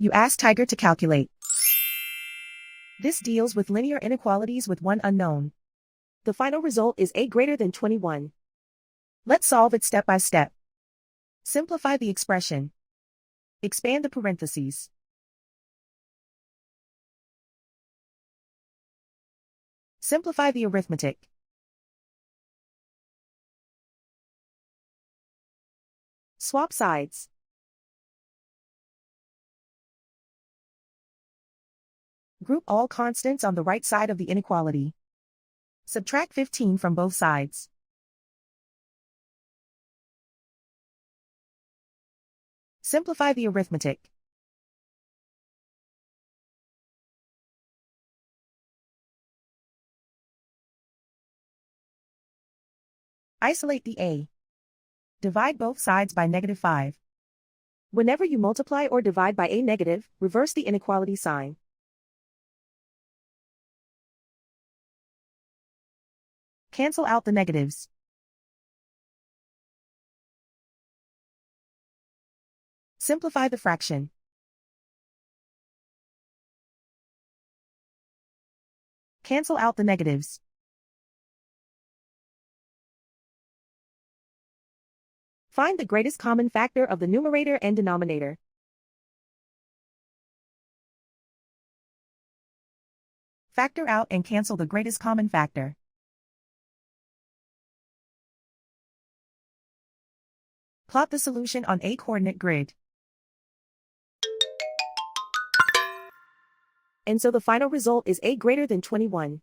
You ask Tiger to calculate. This deals with linear inequalities with one unknown. The final result is a greater than 21. Let's solve it step by step. Simplify the expression. Expand the parentheses. Simplify the arithmetic. Swap sides. Group all constants on the right side of the inequality. Subtract 15 from both sides. Simplify the arithmetic. Isolate the a. Divide both sides by -5. Whenever you multiply or divide by a negative, reverse the inequality sign. Cancel out the negatives. Simplify the fraction. Cancel out the negatives. Find the greatest common factor of the numerator and denominator. Factor out and cancel the greatest common factor. Plot the solution on a coordinate grid. And so the final result is a greater than 21.